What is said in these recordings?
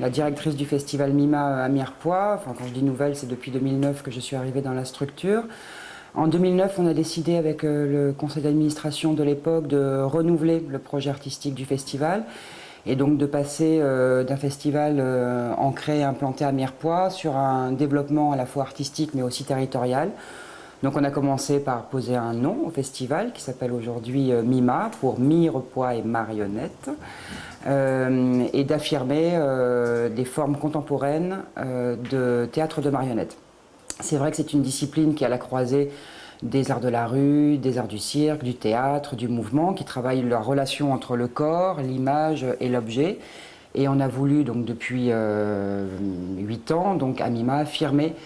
la directrice du festival Mima à Mirepoix. Enfin, quand je dis nouvelle, c'est depuis 2009 que je suis arrivée dans la structure. En 2009, on a décidé avec le conseil d'administration de l'époque de renouveler le projet artistique du festival et donc de passer d'un festival ancré et implanté à Mirepoix sur un développement à la fois artistique mais aussi territorial. Donc on a commencé par poser un nom au festival qui s'appelle aujourd'hui Mima pour Mirepoix et marionnettes et d'affirmer des formes contemporaines de théâtre de marionnettes. C'est vrai que c'est une discipline qui est à la croisée des arts de la rue, des arts du cirque, du théâtre, du mouvement, qui travaillent leur relation entre le corps, l'image et l'objet. Et on a voulu, donc depuis 8 ans, donc à Mima, affirmer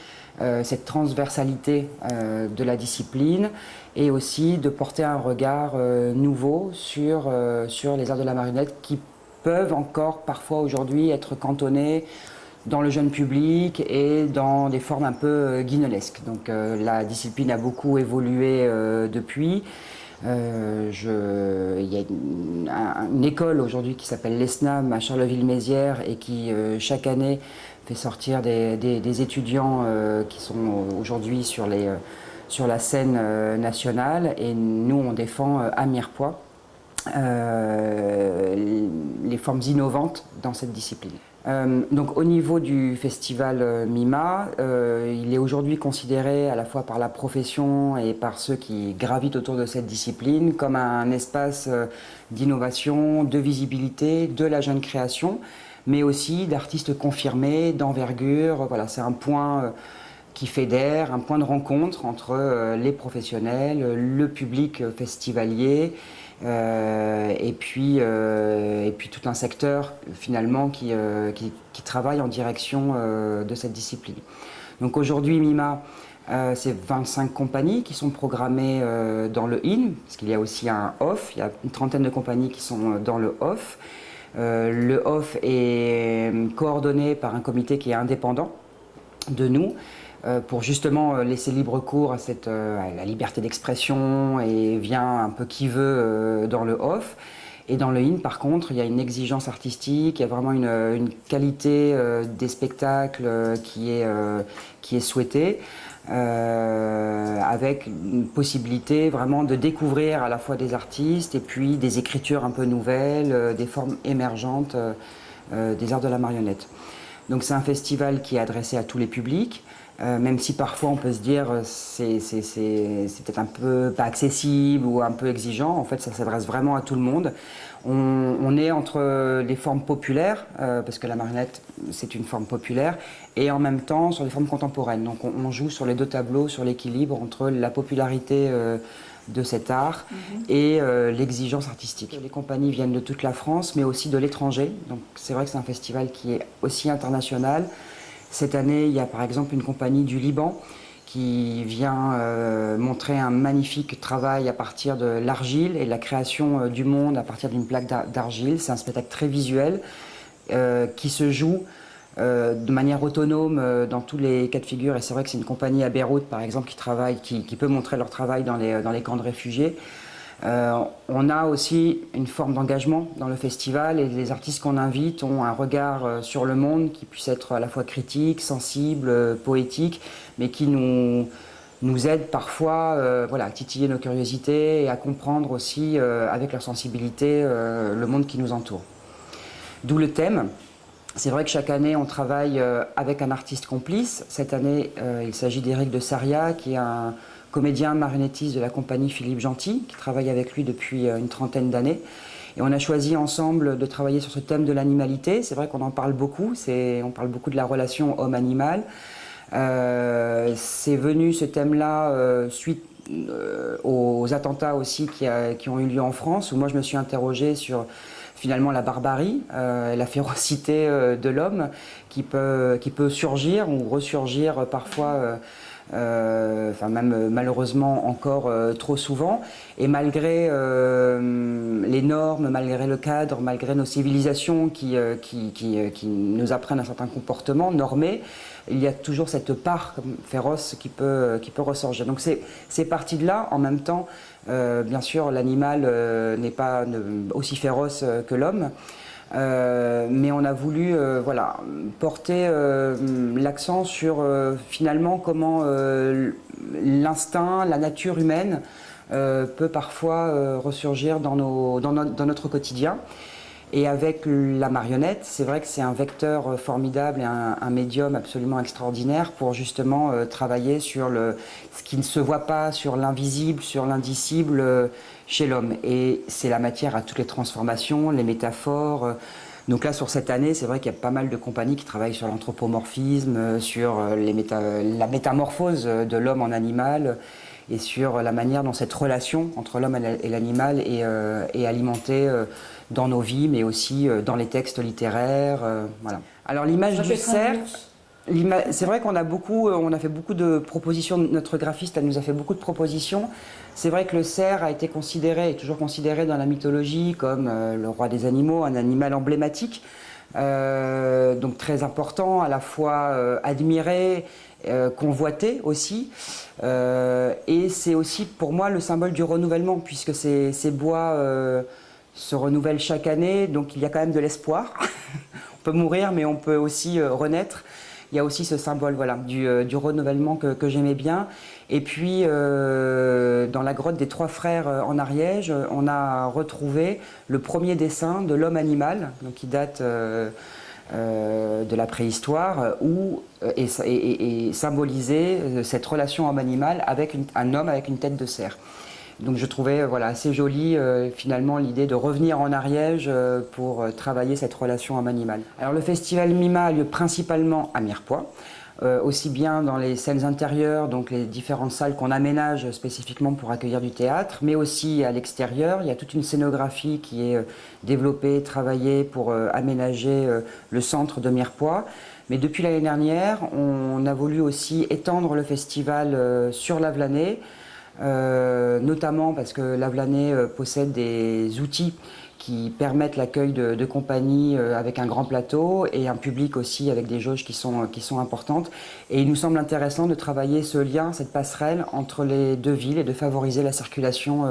cette transversalité de la discipline et aussi de porter un regard nouveau sur les arts de la marionnette qui peuvent encore parfois aujourd'hui être cantonnés dans le jeune public et dans des formes un peu guignolesques. Donc la discipline a beaucoup évolué depuis. Il y a une école aujourd'hui qui s'appelle l'ESNAM à Charleville-Mézières et qui chaque année fait sortir des étudiants qui sont aujourd'hui sur la scène nationale, et nous on défend à Mirepoix les formes innovantes dans cette discipline. Donc au niveau du festival Mima, il est aujourd'hui considéré à la fois par la profession et par ceux qui gravitent autour de cette discipline comme un espace d'innovation, de visibilité, de la jeune création, mais aussi d'artistes confirmés, d'envergure. Voilà, c'est un point qui fédère, un point de rencontre entre les professionnels, le public festivalier, et puis tout un secteur finalement qui travaille en direction de cette discipline. Donc aujourd'hui Mima, c'est 25 compagnies qui sont programmées dans le IN, parce qu'il y a aussi un off, il y a une trentaine de compagnies qui sont dans le off. Le off est coordonné par un comité qui est indépendant de nous, pour justement laisser libre cours à la liberté d'expression, et vient un peu qui veut dans le off. Et dans le in, par contre, il y a une exigence artistique, il y a vraiment une qualité des spectacles qui est souhaitée, avec une possibilité vraiment de découvrir à la fois des artistes et puis des écritures un peu nouvelles, des formes émergentes des arts de la marionnette. Donc c'est un festival qui est adressé à tous les publics. Même si parfois on peut se dire c'est peut-être un peu pas accessible ou un peu exigeant, en fait ça s'adresse vraiment à tout le monde. On est entre les formes populaires, parce que la marionnette c'est une forme populaire, et en même temps sur des formes contemporaines. Donc on joue sur les deux tableaux, sur l'équilibre entre la popularité de cet art et l'exigence artistique. Les compagnies viennent de toute la France, mais aussi de l'étranger. Donc c'est vrai que c'est un festival qui est aussi international. Cette année, il y a par exemple une compagnie du Liban qui vient montrer un magnifique travail à partir de l'argile et de la création du monde à partir d'une plaque d'argile. C'est un spectacle très visuel qui se joue de manière autonome dans tous les cas de figure. Et c'est vrai que c'est une compagnie à Beyrouth, par exemple, qui peut montrer leur travail dans les camps de réfugiés. On a aussi une forme d'engagement dans le festival, et les artistes qu'on invite ont un regard sur le monde qui puisse être à la fois critique, sensible, poétique, mais qui nous aide parfois à titiller nos curiosités et à comprendre aussi avec leur sensibilité le monde qui nous entoure. D'où le thème. C'est vrai que chaque année on travaille avec un artiste complice. Cette année il s'agit d'Éric de Saria, qui est un comédien marionnettiste de la compagnie Philippe Gentil, qui travaille avec lui depuis une trentaine d'années. Et on a choisi ensemble de travailler sur ce thème de l'animalité. C'est vrai qu'on en parle beaucoup, on parle beaucoup de la relation homme-animal. C'est venu ce thème-là suite aux attentats aussi qui ont eu lieu en France, où moi je me suis interrogée sur finalement la barbarie, la férocité de l'homme qui peut surgir ou ressurgir parfois, même malheureusement encore trop souvent. Et malgré les normes, malgré le cadre, malgré nos civilisations qui nous apprennent un certain comportement normé, il y a toujours cette part féroce qui peut ressurgir. Donc c'est parti de là. En même temps, bien sûr, l'animal n'est pas aussi féroce que l'homme. Mais on a voulu voilà, porter l'accent sur finalement comment l'instinct, la nature humaine peut parfois ressurgir dans notre quotidien. Et avec la marionnette, c'est vrai que c'est un vecteur formidable et un médium absolument extraordinaire pour justement travailler sur ce qui ne se voit pas, sur l'invisible, sur l'indicible chez l'homme. Et c'est la matière à toutes les transformations, les métaphores. Donc là, sur cette année, c'est vrai qu'il y a pas mal de compagnies qui travaillent sur l'anthropomorphisme, sur la métamorphose de l'homme en animal et sur la manière dont cette relation entre l'homme et l'animal est alimentée dans nos vies, mais aussi dans les textes littéraires. Voilà. Alors l'image du cerf, c'est vrai qu'on a fait beaucoup de propositions, notre graphiste elle nous a fait beaucoup de propositions. C'est vrai que le cerf a été considéré, est toujours considéré dans la mythologie comme le roi des animaux, un animal emblématique, donc très important, à la fois admiré, convoité aussi. Et c'est aussi pour moi le symbole du renouvellement, puisque ces bois se renouvellent chaque année, donc il y a quand même de l'espoir. On peut mourir, mais on peut aussi renaître. Il y a aussi ce symbole voilà, du renouvellement que j'aimais bien. Et puis, dans la grotte des Trois Frères en Ariège, on a retrouvé le premier dessin de l'homme animal, donc qui date de la préhistoire, où est symbolisée cette relation homme-animal avec un homme avec une tête de cerf. Donc je trouvais voilà, assez joli finalement l'idée de revenir en Ariège pour travailler cette relation homme-animal. Alors le festival Mima a lieu principalement à Mirepoix, aussi bien dans les scènes intérieures, donc les différentes salles qu'on aménage spécifiquement pour accueillir du théâtre, mais aussi à l'extérieur. Il y a toute une scénographie qui est développée, travaillée pour aménager le centre de Mirepoix. Mais depuis l'année dernière, on a voulu aussi étendre le festival sur Lavelanet, notamment parce que Lavelanet possède des outils qui permettent l'accueil de compagnies avec un grand plateau et un public aussi avec des jauges qui sont importantes. Et il nous semble intéressant de travailler ce lien, cette passerelle entre les deux villes et de favoriser la circulation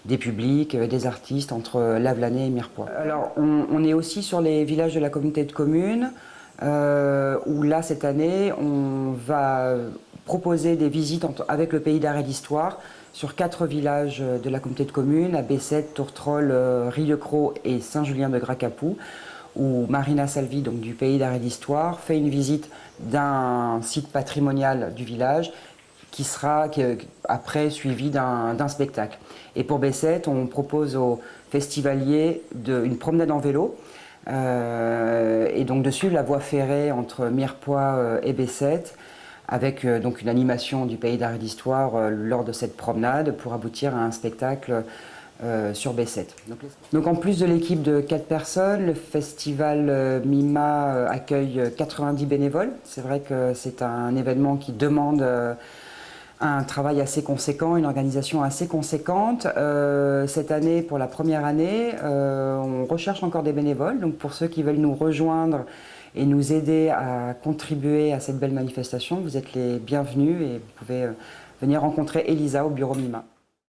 des publics, des artistes entre Lavelanet et Mirepoix. Alors on est aussi sur les villages de la communauté de communes où là cette année on va proposer des visites avec le Pays d'Art et d'Histoire sur 4 villages de la communauté de communes, à Bessètes, Tourtrol, Rieucros et Saint-Julien-de-Gracapou, où Marina Salvi, donc du Pays d'Art et d'Histoire, fait une visite d'un site patrimonial du village qui sera après suivi d'un spectacle. Et pour Bessètes, on propose aux festivaliers une promenade en vélo, et donc de suivre la voie ferrée entre Mirepoix et Bessètes, avec donc une animation du Pays d'Art et d'Histoire lors de cette promenade pour aboutir à un spectacle sur Bessètes. Donc en plus de l'équipe de 4 personnes, le festival Mima accueille 90 bénévoles. C'est vrai que c'est un événement qui demande un travail assez conséquent, une organisation assez conséquente. Cette année, pour la première année, on recherche encore des bénévoles. Donc pour ceux qui veulent nous rejoindre et nous aider à contribuer à cette belle manifestation, vous êtes les bienvenus et vous pouvez venir rencontrer Elisa au bureau Mima.